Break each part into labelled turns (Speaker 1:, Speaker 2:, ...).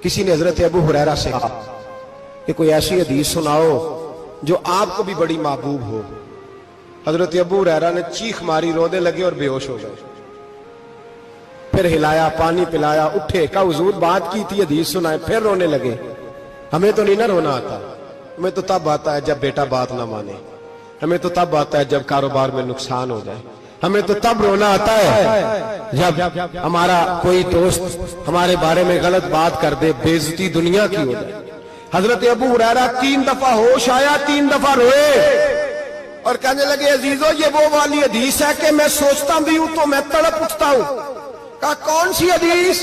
Speaker 1: کسی نے حضرت ابو ہریرہ سے کہا کہ کوئی ایسی حدیث سناؤ جو آپ کو بھی بڑی محبوب ہو۔ حضرت ابو ہریرہ نے چیخ ماری، رونے لگے اور بے ہوش ہو گئے۔ پھر ہلایا، پانی پلایا، اٹھے، کہا حضور بات کی تھی، حدیث سنائے، پھر رونے لگے۔ ہمیں تو نہیں نہ رونا آتا، ہمیں تو تب آتا ہے جب بیٹا بات نہ مانے، ہمیں تو تب آتا ہے جب کاروبار میں نقصان ہو جائے، ہمیں تو تب رونا آتا ہے جب ہمارا کوئی دوست ہمارے بارے میں غلط بات کر دے، بے عزتی دنیا کی ہو جائے۔ حضرت ابو ہریرہ 3 دفعہ ہوش آیا، 3 دفعہ روئے اور کہنے لگے عزیزو یہ وہ والی حدیث ہے کہ میں سوچتا بھی ہوں تو میں تڑپ اٹھتا ہوں۔ کہا کون سی حدیث؟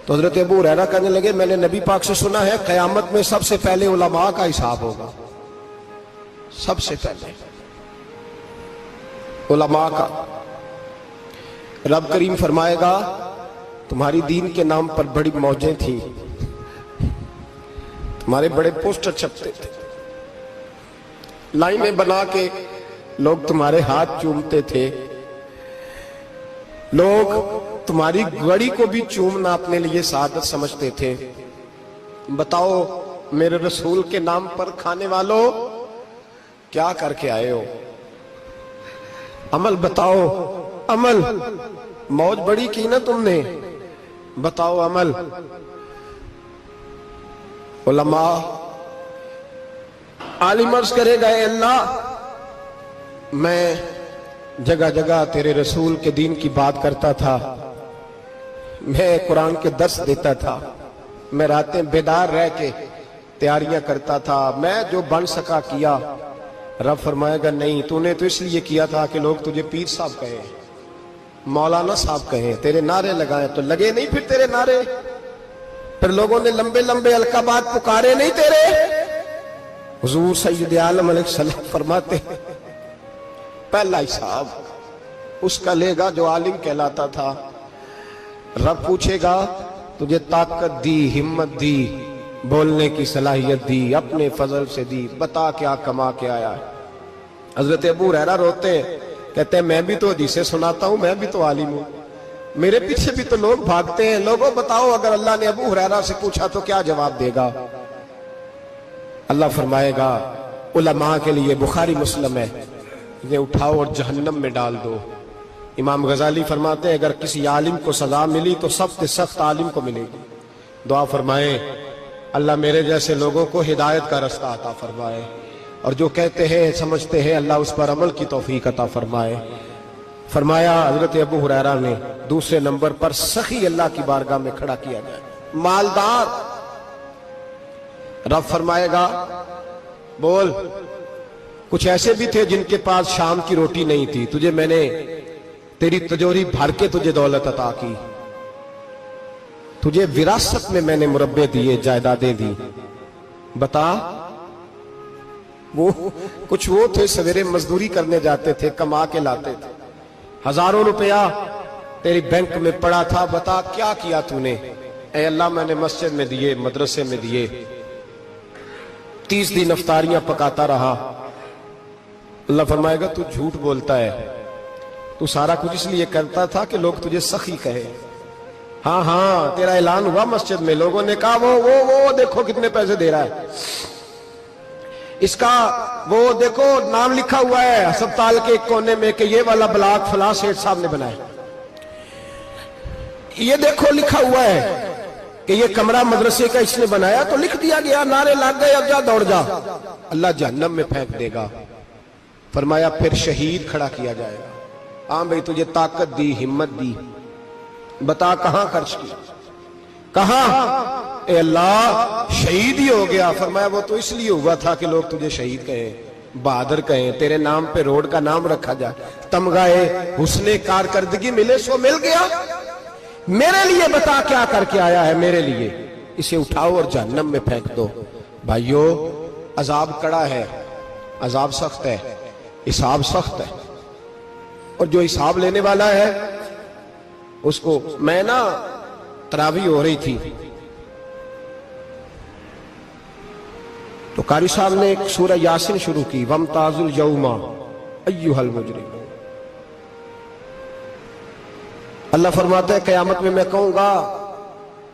Speaker 1: تو حضرت ابو ہریرہ کہنے لگے میں نے نبی پاک سے سنا ہے قیامت میں سب سے پہلے علماء کا حساب ہوگا، سب سے پہلے علماء کا۔ رب کریم فرمائے گا تمہاری دین کے نام پر بڑی موجیں تھیں، تمہارے بڑے پوسٹر چھپتے تھے، لائنیں بنا کے لوگ تمہارے ہاتھ چومتے تھے، لوگ تمہاری گڑی کو بھی چومنا اپنے لیے سعادت سمجھتے تھے۔ بتاؤ میرے رسول کے نام پر کھانے والوں کیا کر کے آئے ہو؟ عمل بتاؤ، عمل، موج بڑی کی نا تم نے، بتاؤ عمل۔ علماء عالم عرض کرے گا اے اللہ میں جگہ جگہ تیرے رسول کے دین کی بات کرتا تھا، میں قرآن کے درس دیتا تھا، میں راتیں بیدار رہ کے تیاریاں کرتا تھا، میں جو بن سکا کیا۔ رب فرمائے گا نہیں، تو نے تو اس لیے کیا تھا کہ لوگ تجھے پیر صاحب کہیں، مولانا صاحب کہیں، تیرے نعرے لگائیں، تو لگے نہیں پھر تیرے نعرے؟ پھر لوگوں نے لمبے لمبے القابات پکارے نہیں تیرے؟ حضور سید عالم علیہ السلام فرماتے ہیں پہلا حساب اس کا لے گا جو عالم کہلاتا تھا۔ رب پوچھے گا تجھے طاقت دی، ہمت دی، بولنے کی صلاحیت دی، اپنے فضل سے دی، بتا کیا کما کے آیا ہے۔ حضرت ابو ہریرہ روتے ہیں، کہتے ہیں میں بھی تو حدیثیں سناتا ہوں، میں بھی تو عالم ہوں، میرے پیچھے بھی تو لوگ بھاگتے ہیں۔ لوگوں بتاؤ اگر اللہ نے ابو ہریرہ سے پوچھا تو کیا جواب دے گا؟ اللہ فرمائے گا علماء کے لیے بخاری مسلم ہے، انہیں اٹھاؤ اور جہنم میں ڈال دو۔ امام غزالی فرماتے ہیں اگر کسی عالم کو سزا ملی تو سخت سخت عالم کو ملے گی۔ دعا فرمائے اللہ میرے جیسے لوگوں کو ہدایت کا رستہ عطا فرمائے، اور جو کہتے ہیں سمجھتے ہیں اللہ اس پر عمل کی توفیق عطا فرمائے۔ فرمایا حضرت ابو ہریرہ نے دوسرے نمبر پر سخی اللہ کی بارگاہ میں کھڑا کیا جائے، مالدار۔ رب فرمائے گا بول، کچھ ایسے بھی تھے جن کے پاس شام کی روٹی نہیں تھی، تجھے میں نے تیری تجوری بھر کے تجھے دولت عطا کی، تجھے وراثت میں نے مربے دیے، جائیدادیں دی، بتا۔ وہ کچھ وہ تھے سویرے مزدوری کرنے جاتے تھے، کما کے لاتے تھے، ہزاروں روپیہ تیری بینک میں پڑا تھا، بتا کیا کیا تو نے؟ اے اللہ میں نے مسجد میں دیے، مدرسے میں دیے، 30 دن افطاریاں پکاتا رہا۔ اللہ فرمائے گا تو جھوٹ بولتا ہے، تو سارا کچھ اس لیے کرتا تھا کہ لوگ تجھے سخی کہے۔ ہاں ہاں تیرا اعلان ہوا مسجد میں، لوگوں نے کہا وہ دیکھو کتنے پیسے دے رہا ہے، اس کا وہ دیکھو نام لکھا ہوا ہے ہسپتال کے ایک کونے میں کہ یہ والا بلاک فلاں سیٹھ صاحب نے بنایا، یہ دیکھو لکھا ہوا ہے کہ یہ کمرہ مدرسے کا اس نے بنایا، تو لکھ دیا گیا، نعرے لگ گئے، اب جا دوڑ جا۔ اللہ جہنم میں پھینک دے گا۔ فرمایا پھر شہید کھڑا کیا جائے گا، ہاں بھئی تجھے طاقت دی، ہمت دی، بتا کہاں خرچ کی، کہاں؟ اے اللہ شہید ہی ہو گیا۔ فرمایا وہ تو اس لیے ہوا تھا کہ لوگ تجھے شہید کہیں، بہادر کہیں، تیرے نام پہ روڈ کا نام رکھا جائے، تمغہ حسن کارکردگی ملے، سو مل گیا۔ میرے لیے بتا کیا کر کے آیا ہے، میرے لیے، اسے اٹھاؤ اور جہنم میں پھینک دو۔ بھائیو عذاب کڑا ہے، عذاب سخت ہے، حساب سخت ہے، اور جو حساب لینے والا ہے اس کو، میں نا تراویح ہو رہی تھی تو قاری صاحب نے ایک سورہ یاسین شروع کی، وَامْتَازُوا الْيَوْمَ أَيُّهَا الْمُجْرِمُونَ۔ اللہ فرماتا ہے قیامت میں کہوں گا